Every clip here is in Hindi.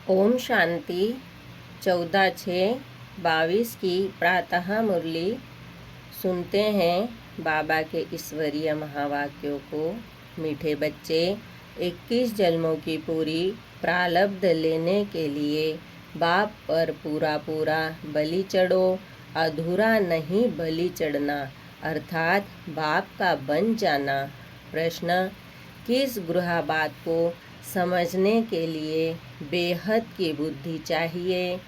ओम शांति 14/6/22 की प्रातः मुरली सुनते हैं बाबा के ईश्वरीय महावाक्यों को। मीठे बच्चे, 21 जन्मों की पूरी प्रारब्ध लेने के लिए बाप पर पूरा पूरा बलि चढ़ो। अधूरा नहीं बलि चढ़ना अर्थात बाप का बन जाना। प्रश्न: किस गृह बात को समझने के लिए बेहद की बुद्धि चाहिए?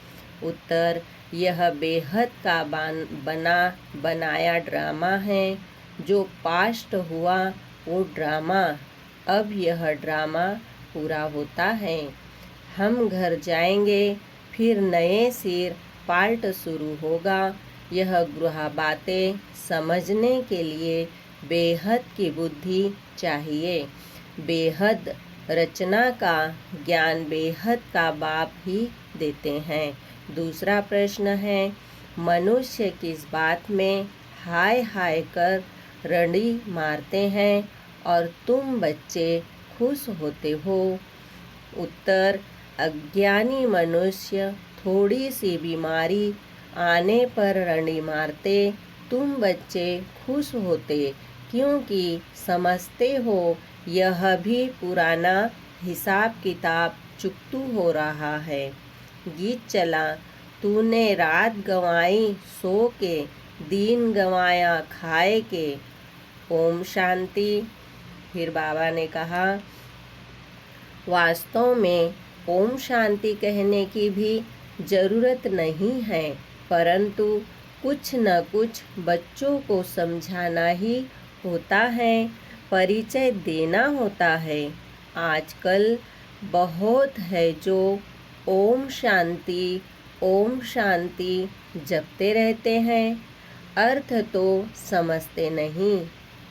उत्तर: यह बेहद का बना बनाया ड्रामा है। जो पास्ट हुआ वो ड्रामा, अब यह ड्रामा पूरा होता है। हम घर जाएंगे, फिर नए सिर पार्ट शुरू होगा। यह गृह बातें समझने के लिए बेहद की बुद्धि चाहिए। बेहद रचना का ज्ञान बेहद का बाप ही देते हैं। दूसरा प्रश्न है, मनुष्य किस बात में हाय हाय कर रंडी मारते हैं और तुम बच्चे खुश होते हो? उत्तर: अज्ञानी मनुष्य थोड़ी सी बीमारी आने पर रंडी मारते, तुम बच्चे खुश होते क्योंकि समझते हो यह भी पुराना हिसाब किताब चुकतू हो रहा है। गीत चला, तूने रात गंवाई सो के, दिन गंवाया खाए के। ओम शांति। फिर बाबा ने कहा, वास्तव में ओम शांति कहने की भी जरूरत नहीं है, परंतु कुछ न कुछ बच्चों को समझाना ही होता है, परिचय देना होता है। आजकल बहुत है जो ओम शांति जपते रहते हैं, अर्थ तो समझते नहीं।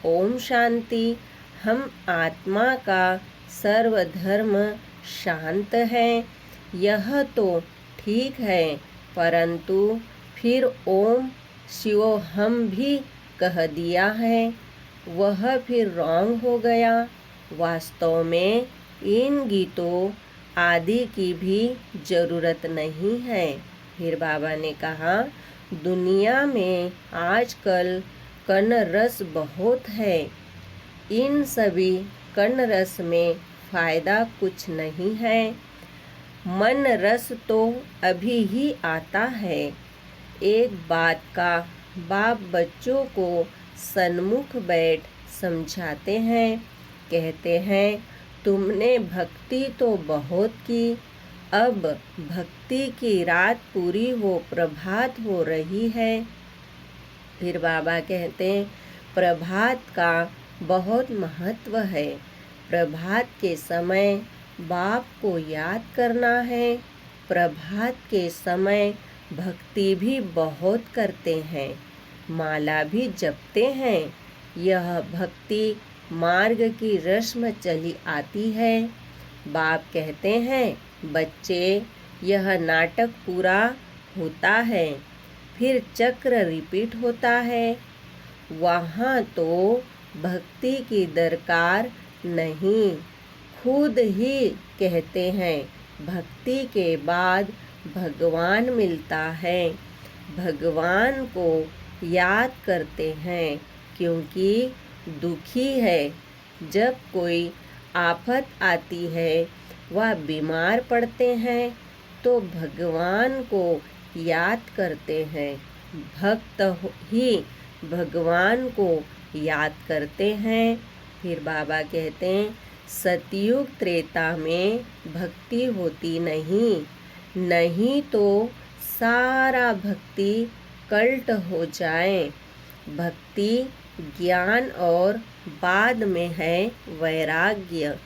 ओम शांति हम आत्मा का सर्वधर्म शांत है, यह तो ठीक है, परंतु फिर ओम शिवोहम भी कह दिया है, वह फिर रॉन्ग हो गया। वास्तव में इन गीतों आदि की भी जरूरत नहीं है। फिर बाबा ने कहा, दुनिया में आजकल कर्ण रस बहुत है, इन सभी कर्ण रस में फायदा कुछ नहीं है। मन रस तो अभी ही आता है। एक बात का बाप बच्चों को सन्मुख बैठ समझाते हैं, कहते हैं, तुमने भक्ति तो बहुत की, अब भक्ति की रात पूरी हो प्रभात हो रही है। फिर बाबा कहते हैं, प्रभात का बहुत महत्व है। प्रभात के समय बाप को याद करना है। प्रभात के समय भक्ति भी बहुत करते हैं, माला भी जपते हैं। यह भक्ति मार्ग की रस्म चली आती है। बाप कहते हैं, बच्चे यह नाटक पूरा होता है, फिर चक्र रिपीट होता है। वहाँ तो भक्ति की दरकार नहीं, खुद ही कहते हैं, भक्ति के बाद भगवान मिलता है। भगवान को याद करते हैं क्योंकि दुखी है। जब कोई आफत आती है, वह बीमार पड़ते हैं तो भगवान को याद करते हैं। भक्त ही भगवान को याद करते हैं। फिर बाबा कहते हैं, सतयुग त्रेता में भक्ति होती नहीं तो सारा भक्ति कल्ट हो जाए। भक्ति ज्ञान और बाद में है वैराग्य।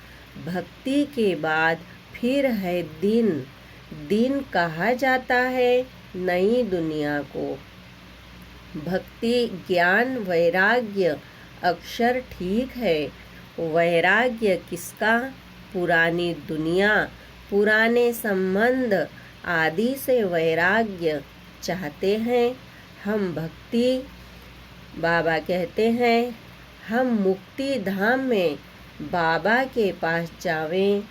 भक्ति के बाद फिर है दिन कहा जाता है नई दुनिया को। भक्ति ज्ञान वैराग्य अक्षर ठीक है। वैराग्य किसका? पुरानी दुनिया, पुराने संबंध आदि से वैराग्य चाहते हैं। हम भक्ति, बाबा कहते हैं, हम मुक्ति धाम में बाबा के पास जावें।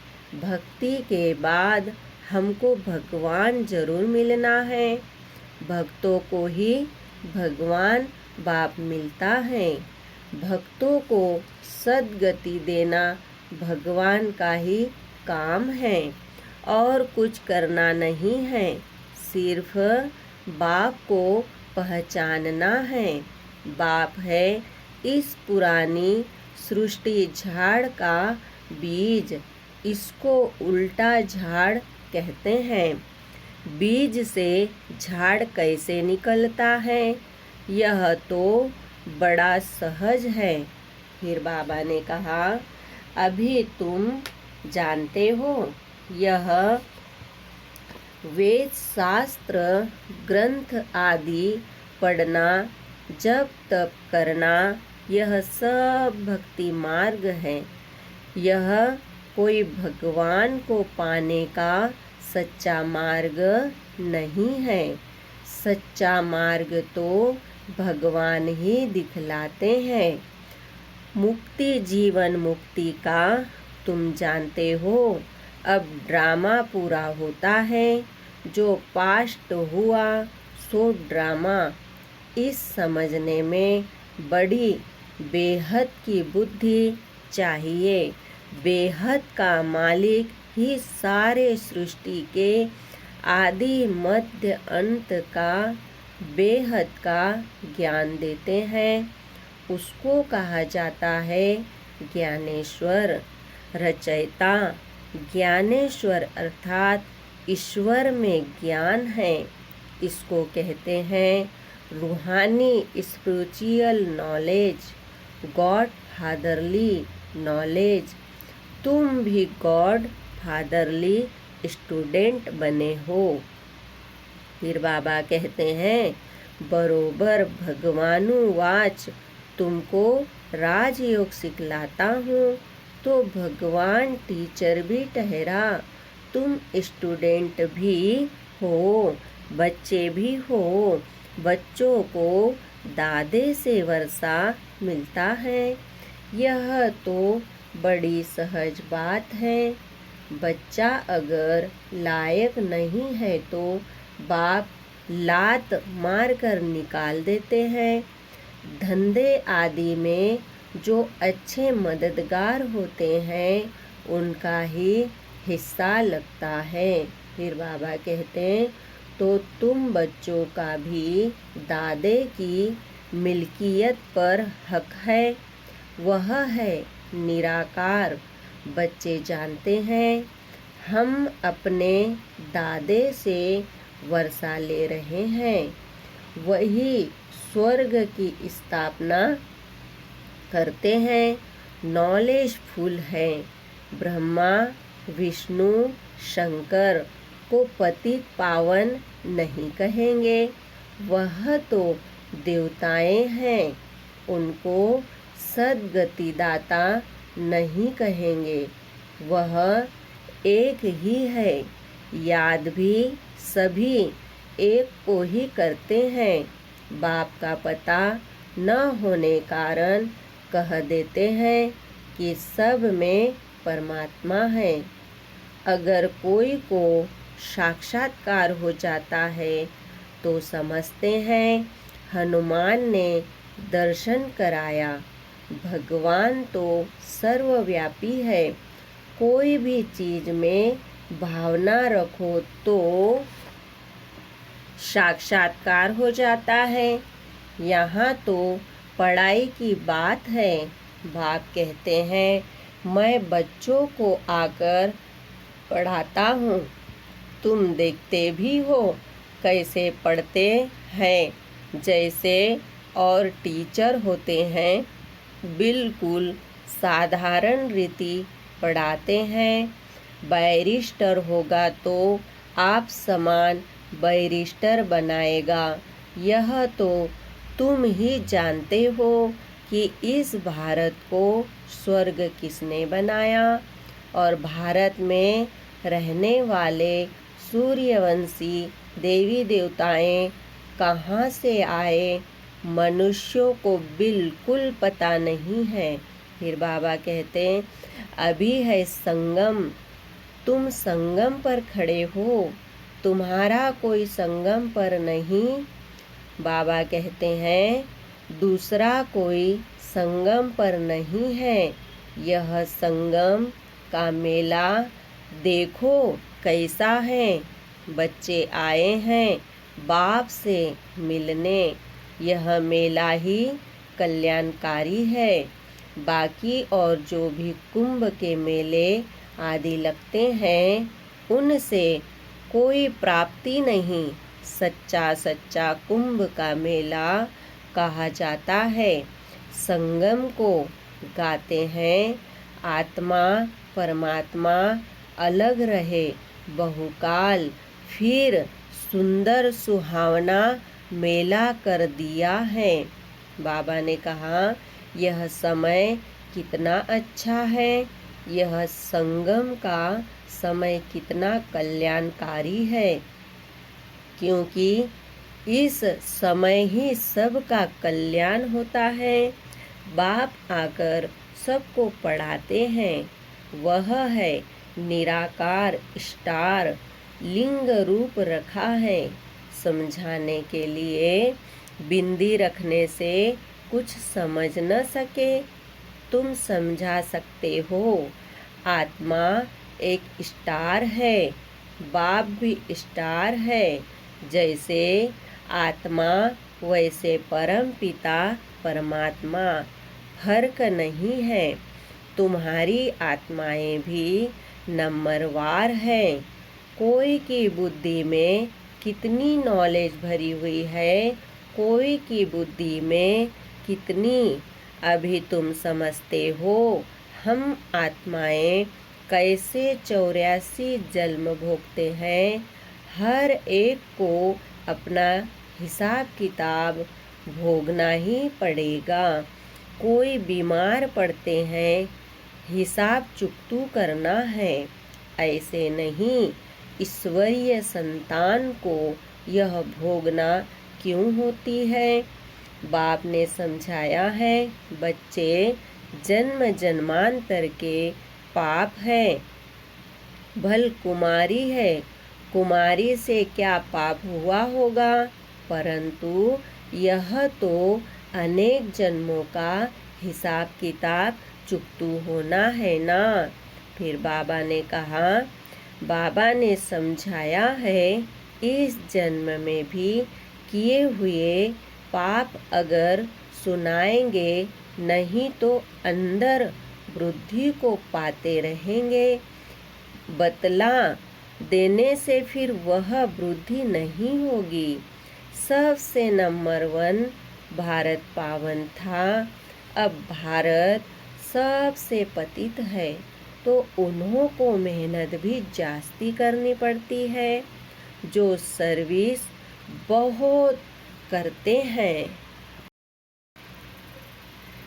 भक्ति के बाद हमको भगवान जरूर मिलना है। भक्तों को ही भगवान बाप मिलता है। भक्तों को सद्गति देना भगवान का ही काम है और कुछ करना नहीं है। सिर्फ बाप को पहचानना है। बाप है इस पुरानी सृष्टि झाड़ का बीज। इसको उल्टा झाड़ कहते हैं। बीज से झाड़ कैसे निकलता है, यह तो बड़ा सहज है। फिर बाबा ने कहा, अभी तुम जानते हो, यह वेद शास्त्र ग्रंथ आदि पढ़ना, जप तप करना, यह सब भक्ति मार्ग है। यह कोई भगवान को पाने का सच्चा मार्ग नहीं है। सच्चा मार्ग तो भगवान ही दिखलाते हैं। मुक्ति जीवन मुक्ति का तुम जानते हो। अब ड्रामा पूरा होता है। जो पास्ट हुआ सो ड्रामा। इस समझने में बड़ी बेहद की बुद्धि चाहिए। बेहद का मालिक ही सारे सृष्टि के आदि मध्य अंत का बेहद का ज्ञान देते हैं। उसको कहा जाता है ज्ञानेश्वर। रचयिता ज्ञानेश्वर अर्थात ईश्वर में ज्ञान है। इसको कहते हैं रूहानी spiritual knowledge, God fatherly knowledge. तुम भी गॉड फादरली स्टूडेंट बने हो। फिर बाबा कहते हैं, बरोबर भगवानुवाच, तुमको राजयोग सिखलाता हूँ तो भगवान टीचर भी ठहरा। तुम स्टूडेंट भी हो, बच्चे भी हो। बच्चों को दादे से वर्षा मिलता है। यह तो बड़ी सहज बात है। बच्चा अगर लायक नहीं है तो बाप लात मार कर निकाल देते हैं। धंधे आदि में जो अच्छे मददगार होते हैं उनका ही हिस्सा लगता है। फिर बाबा कहते हैं, तो तुम बच्चों का भी दादे की मिल्कियत पर हक है। वह है निराकार। बच्चे जानते हैं हम अपने दादे से वर्षा ले रहे हैं। वही स्वर्ग की स्थापना करते हैं। नॉलेज फुल है। ब्रह्मा विष्णु शंकर को पतित पावन नहीं कहेंगे। वह तो देवताएं हैं। उनको सद्गतिदाता नहीं कहेंगे। वह एक ही है। याद भी सभी एक को ही करते हैं। बाप का पता न होने कारण कह देते हैं कि सब में परमात्मा है। अगर कोई को साक्षात्कार हो जाता है तो समझते हैं हनुमान ने दर्शन कराया। भगवान तो सर्वव्यापी है। कोई भी चीज में भावना रखो तो साक्षात्कार हो जाता है। यहाँ तो पढ़ाई की बात है। बाप कहते हैं, मैं बच्चों को आकर पढ़ाता हूँ। तुम देखते भी हो कैसे पढ़ते हैं। जैसे और टीचर होते हैं, बिल्कुल साधारण रीति पढ़ाते हैं। बैरिस्टर होगा तो आप समान बैरिस्टर बनाएगा। यह तो तुम ही जानते हो कि इस भारत को स्वर्ग किसने बनाया और भारत में रहने वाले सूर्यवंशी देवी देवताएं कहाँ से आए, मनुष्यों को बिल्कुल पता नहीं है। फिर बाबा कहते हैं, अभी है संगम, तुम संगम पर खड़े हो, तुम्हारा कोई संगम पर नहीं। बाबा कहते हैं दूसरा कोई संगम पर नहीं है। यह संगम का मेला देखो कैसा है। बच्चे आए हैं बाप से मिलने। यह मेला ही कल्याणकारी है। बाकी और जो भी कुंभ के मेले आदि लगते हैं उनसे कोई प्राप्ति नहीं। सच्चा सच्चा कुंभ का मेला कहा जाता है। संगम को गाते हैं आत्मा परमात्मा अलग रहे बहुकाल, फिर सुंदर सुहावना मेला कर दिया है। बाबा ने कहा यह समय कितना अच्छा है। यह संगम का समय कितना कल्याणकारी है, क्योंकि इस समय ही सबका कल्याण होता है। बाप आकर सबको पढ़ाते हैं। वह है निराकार स्टार, लिंग रूप रखा है। समझाने के लिए बिंदी रखने से कुछ समझ न सके तुम समझा सकते हो। आत्मा एक स्टार है, बाप भी स्टार है। जैसे आत्मा वैसे परम पिता परमात्मा, फर्क नहीं है। तुम्हारी आत्माएं भी नंबरवार है। कोई की बुद्धि में कितनी नॉलेज भरी हुई है, कोई की बुद्धि में कितनी। अभी तुम समझते हो हम आत्माएं कैसे 84 जन्म भोगते हैं। हर एक को अपना हिसाब किताब भोगना ही पड़ेगा। कोई बीमार पड़ते हैं, हिसाब चुकतू करना है। ऐसे नहीं, ईश्वरीय संतान को यह भोगना क्यों होती है। बाप ने समझाया है बच्चे जन्म जन्मांतर के पाप है। भल कुमारी है, कुमारी से क्या पाप हुआ होगा, परंतु यह तो अनेक जन्मों का हिसाब किताब चुकतू होना है ना। फिर बाबा ने कहा, बाबा ने समझाया है इस जन्म में भी किए हुए पाप अगर सुनाएंगे नहीं तो अंदर वृद्धि को पाते रहेंगे। बतला देने से फिर वह वृद्धि नहीं होगी। सबसे नंबर 1 भारत पावन था। अब भारत सबसे पतित है, तो उन्हों को मेहनत भी जास्ती करनी पड़ती है। जो सर्विस बहुत करते हैं,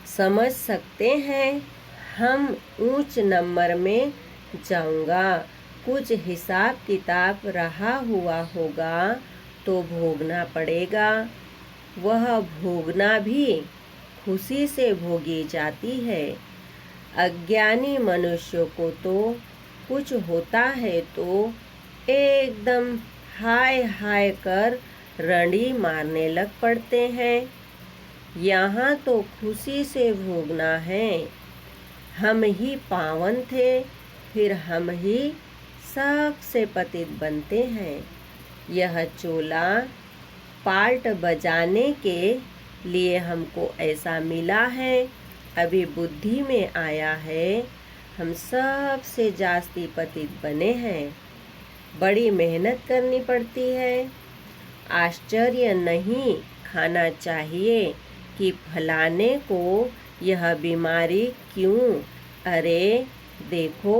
समझ सकते हैं हम ऊंच नंबर में जाऊंगा। कुछ हिसाब किताब रहा हुआ होगा तो भोगना पड़ेगा। वह भोगना भी खुशी से भोगी जाती है। अज्ञानी मनुष्यों को तो कुछ होता है तो एकदम हाय हाय कर रंडी मारने लग पड़ते हैं। यहाँ तो खुशी से भोगना है। हम ही पावन थे, फिर हम ही सबसे पतित बनते हैं। यह चोला पार्ट बजाने के लिए हमको ऐसा मिला है। अभी बुद्धि में आया है हम सबसे जास्ती पतित बने हैं। बड़ी मेहनत करनी पड़ती है। आश्चर्य नहीं खाना चाहिए कि फलाने को यह बीमारी क्यों। अरे देखो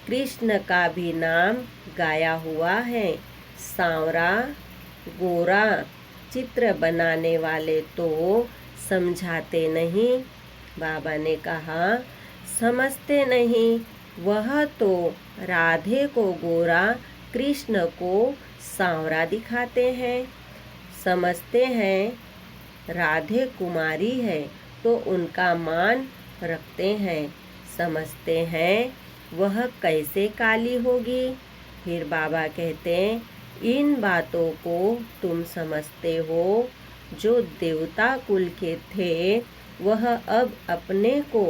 कृष्ण का भी नाम गाया हुआ है। सांवरा गोरा चित्र बनाने वाले तो समझाते नहीं। बाबा ने कहा समझते नहीं। वह तो राधे को गोरा कृष्ण को सांवरा दिखाते हैं। समझते हैं राधे कुमारी है तो उनका मान रखते हैं। समझते हैं वह कैसे काली होगी? फिर बाबा कहते, इन बातों को तुम समझते हो। जो देवता कुल के थे वह अब अपने को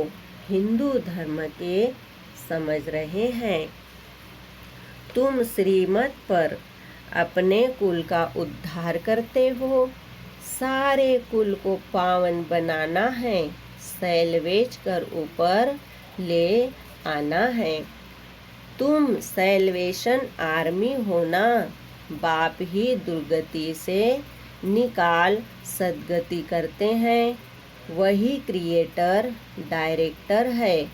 हिंदू धर्म के समझ रहे हैं। तुम श्रीमत पर अपने कुल का उद्धार करते हो। सारे कुल को पावन बनाना है, शैल बेच कर ऊपर ले आना है। तुम सैल्वेशन आर्मी होना। बाप ही दुर्गति से निकाल सद्गति करते हैं। वही क्रिएटर डायरेक्टर है।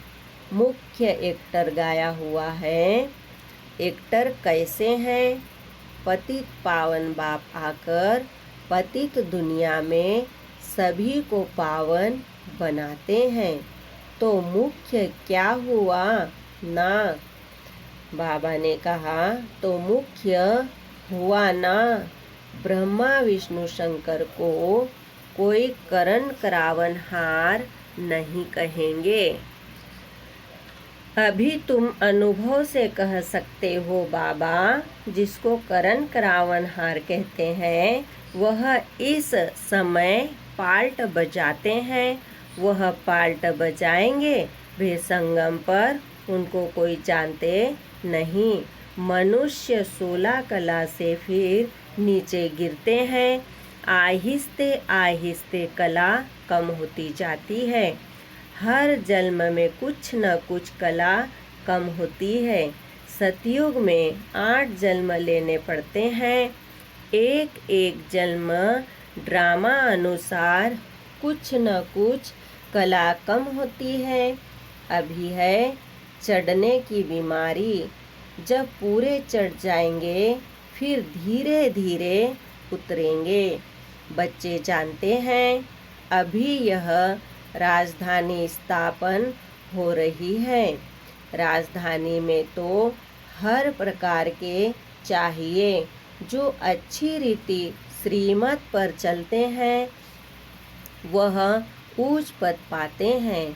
मुख्य एक्टर गाया हुआ है। एक्टर कैसे हैं? पतित पावन बाप आकर पतित दुनिया में सभी को पावन बनाते हैं। तो मुख्य क्या हुआ ना? बाबा ने कहा, तो मुख्य हुआ ना। ब्रह्मा विष्णु शंकर को कोई करण करावनहार नहीं कहेंगे। अभी तुम अनुभव से कह सकते हो बाबा, जिसको करण करावनहार कहते हैं वह इस समय पाल्ट बजाते हैं। वह पाल्ट बजाएंगे वे संगम पर, उनको कोई जानते नहीं। मनुष्य 16 कला से फिर नीचे गिरते हैं। आहिस्ते आहिस्ते कला कम होती जाती है। हर जन्म में कुछ न कुछ कला कम होती है। सतयुग में 8 जन्म लेने पड़ते हैं। एक एक जन्म ड्रामा अनुसार कुछ न कुछ कला कम होती है। अभी है चढ़ने की बीमारी। जब पूरे चढ़ जाएंगे फिर धीरे धीरे उतरेंगे। बच्चे जानते हैं अभी यह राजधानी स्थापन हो रही है। राजधानी में तो हर प्रकार के चाहिए। जो अच्छी रीति श्रीमत पर चलते हैं वह ऊंच पद पाते हैं।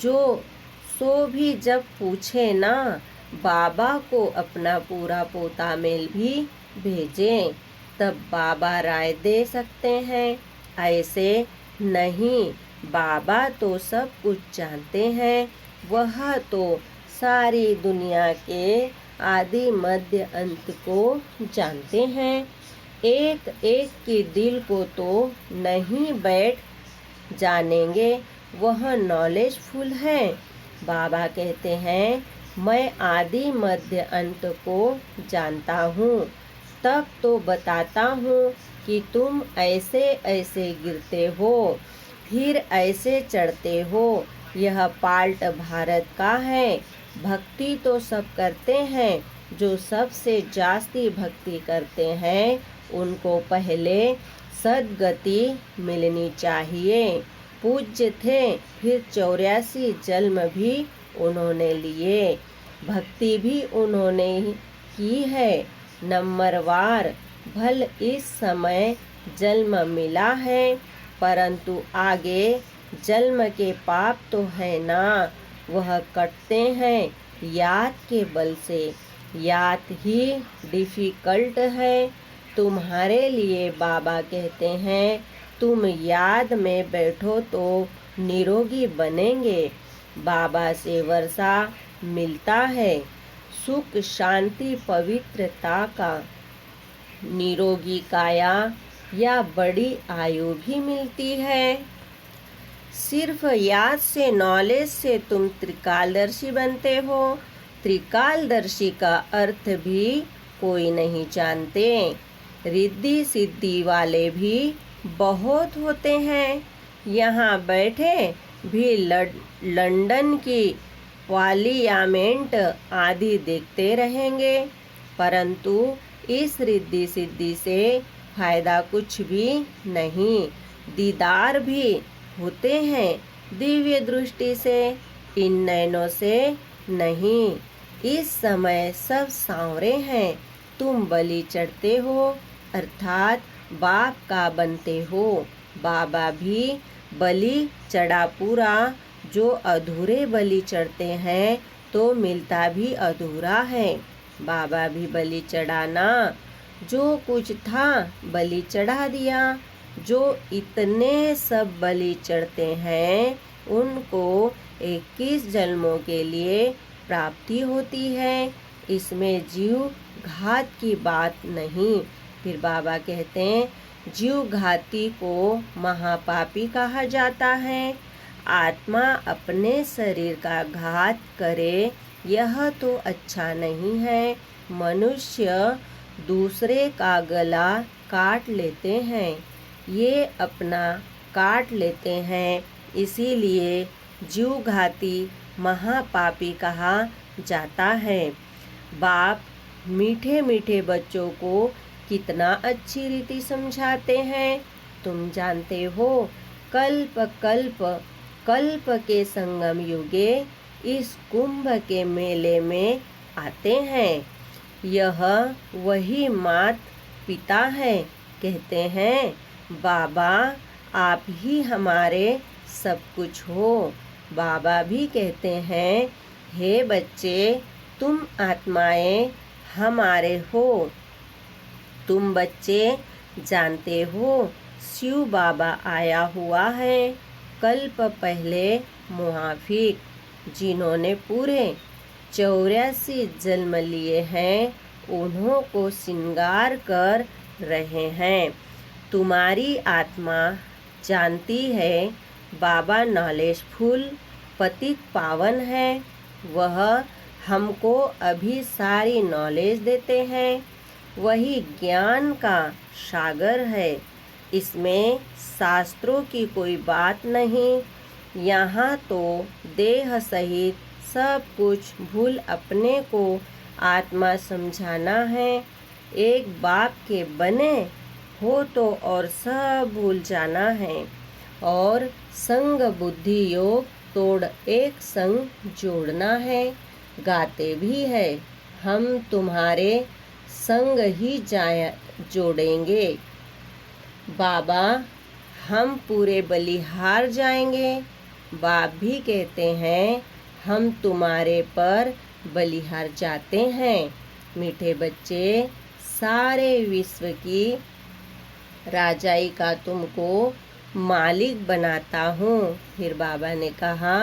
जो सो भी जब पूछे ना, बाबा को अपना पूरा पोता मेल भी भेजें, तब बाबा राय दे सकते हैं। ऐसे नहीं, बाबा तो सब कुछ जानते हैं। वह तो सारी दुनिया के आदि मध्य अंत को जानते हैं। एक एक के दिल को तो नहीं बैठ जानेंगे, वह नॉलेजफुल है। बाबा कहते हैं मैं आदि मध्य अंत को जानता हूँ। तब तो बताता हूँ कि तुम ऐसे ऐसे गिरते हो, फिर ऐसे चढ़ते हो। यह पाल्ट भारत का है। भक्ति तो सब करते हैं। जो सबसे जास्ती भक्ति करते हैं उनको पहले सद्गति मिलनी चाहिए। पूज्य थे, फिर 84 जन्म भी उन्होंने लिए। भक्ति भी उन्होंने की है नंबरवार। भल इस समय जन्म मिला है, परंतु आगे जन्म के पाप तो है ना, वह कटते हैं याद के बल से। याद ही डिफिकल्ट है तुम्हारे लिए। बाबा कहते हैं तुम याद में बैठो तो निरोगी बनेंगे। बाबा से वर्षा मिलता है सुख शांति पवित्रता का। निरोगी काया या बड़ी आयु भी मिलती है। सिर्फ याद से, नॉलेज से तुम त्रिकालदर्शी बनते हो। त्रिकालदर्शी का अर्थ भी कोई नहीं जानते। रिद्धि सिद्धि वाले भी बहुत होते हैं। यहाँ बैठे भी लंदन की पार्लियामेंट आदि देखते रहेंगे, परंतु इस रिद्धि सिद्धि से फायदा कुछ भी नहीं। दीदार भी होते हैं दिव्य दृष्टि से, इन नयनों से नहीं। इस समय सब सांवरे हैं। तुम बलि चढ़ते हो अर्थात बाप का बनते हो। बाबा भी बलि चढ़ा पूरा। जो अधूरे बलि चढ़ते हैं तो तो मिलता भी अधूरा है। बाबा भी बलि चढ़ाना, जो कुछ था बलि चढ़ा दिया। जो इतने सब बलि चढ़ते हैं उनको 21 जन्मों के लिए प्राप्ति होती है। इसमें जीव घात की बात नहीं। फिर बाबा कहते हैं जीव घाती को महापापी कहा जाता है। आत्मा अपने शरीर का घात करे यह तो अच्छा नहीं है। मनुष्य दूसरे का गला काट लेते हैं, ये अपना काट लेते हैं, इसीलिए जीवघाती महापापी कहा जाता है। बाप मीठे मीठे बच्चों को कितना अच्छी रीति समझाते हैं। तुम जानते हो, कल्प कल्प कल्प के संगम युगे इस कुंभ के मेले में आते हैं। यह वही मात पिता है। कहते हैं बाबा आप ही हमारे सब कुछ हो। बाबा भी कहते हैं हे बच्चे तुम आत्माएं हमारे हो। तुम बच्चे जानते हो शिव बाबा आया हुआ है कल्प पहले मुआफिक, जिन्होंने पूरे 84 जन्म लिए हैं उन्हों को श्रृंगार कर रहे हैं। तुम्हारी आत्मा जानती है बाबा नॉलेजफुल पतित पावन है। वह हमको अभी सारी नॉलेज देते हैं। वही ज्ञान का सागर है। इसमें शास्त्रों की कोई बात नहीं। यहाँ तो देह सहित सब कुछ भूल अपने को आत्मा समझाना है। एक बाप के बने हो तो और सब भूल जाना है। और संग बुद्धि योग तोड़ एक संग जोड़ना है। गाते भी है हम तुम्हारे संग ही जोड़ेंगे। बाबा हम पूरे बलिहार जाएंगे। बाप भी कहते हैं हम तुम्हारे पर बलिहार जाते हैं। मीठे बच्चे सारे विश्व की राजाई का तुमको मालिक बनाता हूँ। फिर बाबा ने कहा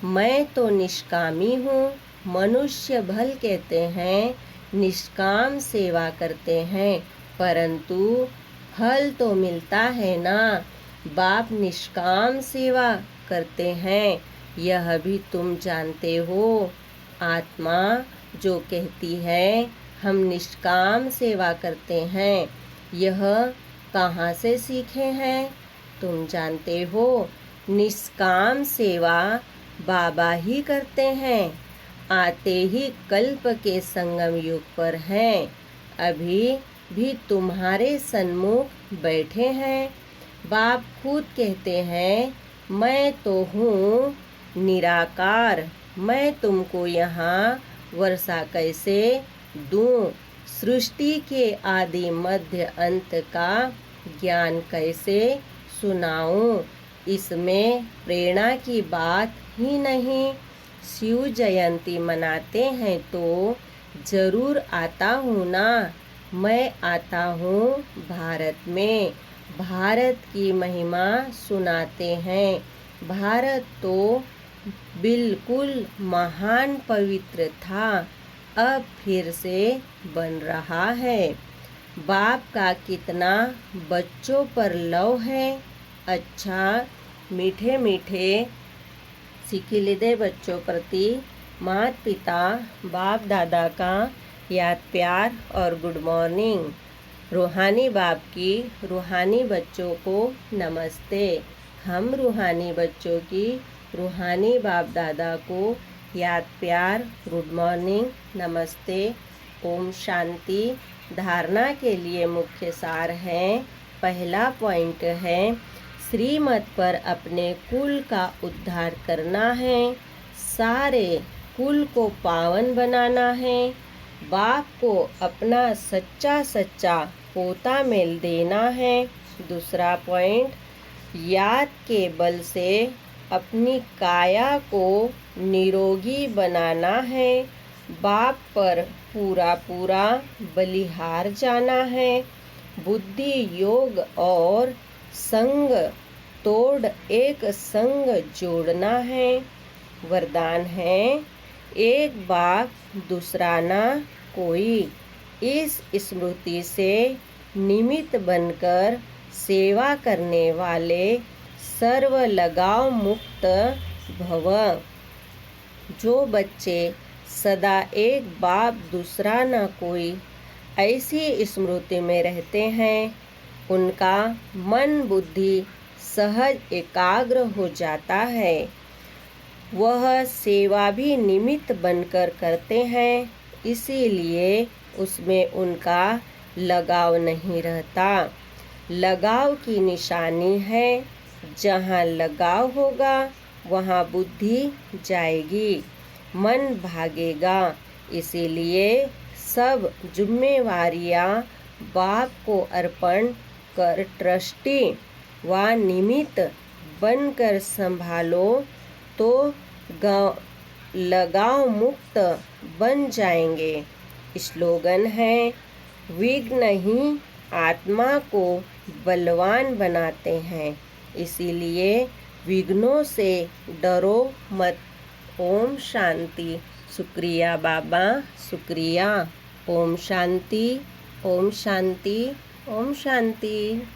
मैं तो निष्कामी हूँ। मनुष्य भल कहते हैं निष्काम सेवा करते हैं, परंतु फल तो मिलता है ना। बाप निष्काम सेवा करते हैं यह भी तुम जानते हो। आत्मा जो कहती है हम निष्काम सेवा करते हैं, यह कहाँ से सीखे हैं तुम जानते हो। निष्काम सेवा बाबा ही करते हैं। आते ही कल्प के संगम युग पर हैं। अभी भी तुम्हारे सन्मुख बैठे हैं। बाप खुद कहते हैं मैं तो हूँ निराकार। मैं तुमको यहाँ वर्षा कैसे दूँ, सृष्टि के आदि मध्य अंत का ज्ञान कैसे सुनाऊँ। इसमें प्रेरणा की बात ही नहीं। शिव जयंती मनाते हैं तो जरूर आता हूँ ना। मैं आता हूँ भारत में। भारत की महिमा सुनाते हैं। भारत तो बिल्कुल महान पवित्र था, अब फिर से बन रहा है। बाप का कितना बच्चों पर लव है। अच्छा मीठे मीठे सिखिलिदे बच्चों प्रति माता पिता बाप दादा का याद प्यार और गुड मॉर्निंग। रूहानी बाप की रूहानी बच्चों को नमस्ते। हम रूहानी बच्चों की रूहानी बाप दादा को याद प्यार गुड मॉर्निंग नमस्ते। ओम शांति। धारणा के लिए मुख्य सार है। पहला पॉइंट है श्रीमत पर अपने कुल का उद्धार करना है। सारे कुल को पावन बनाना है। बाप को अपना सच्चा सच्चा पोता मेल देना है। दूसरा पॉइंट याद के बल से अपनी काया को निरोगी बनाना है। बाप पर पूरा पूरा बलिहार जाना है। बुद्धि योग और संग तोड़ एक संग जोड़ना है। वरदान है, एक बाप दूसरा ना कोई। इस स्मृति से निमित्त बनकर सेवा करने वाले सर्व लगाव मुक्त भव। जो बच्चे सदा एक बाप दूसरा न कोई ऐसी स्मृति में रहते हैं, उनका मन बुद्धि सहज एकाग्र हो जाता है। वह सेवा भी निमित्त बनकर करते हैं, इसीलिए उसमें उनका लगाव नहीं रहता। लगाव की निशानी है, जहाँ लगाव होगा वहाँ बुद्धि जाएगी, मन भागेगा। इसीलिए सब जिम्मेवारियाँ बाप को अर्पण कर ट्रस्टी व निमित्त बनकर संभालो तो लगाव मुक्त बन जाएंगे। स्लोगन है, विघ्न ही आत्मा को बलवान बनाते हैं, इसीलिए विघ्नों से डरो मत। ओम शांति। शुक्रिया बाबा, शुक्रिया। ओम शांति, ओम शांति, ओम शांति।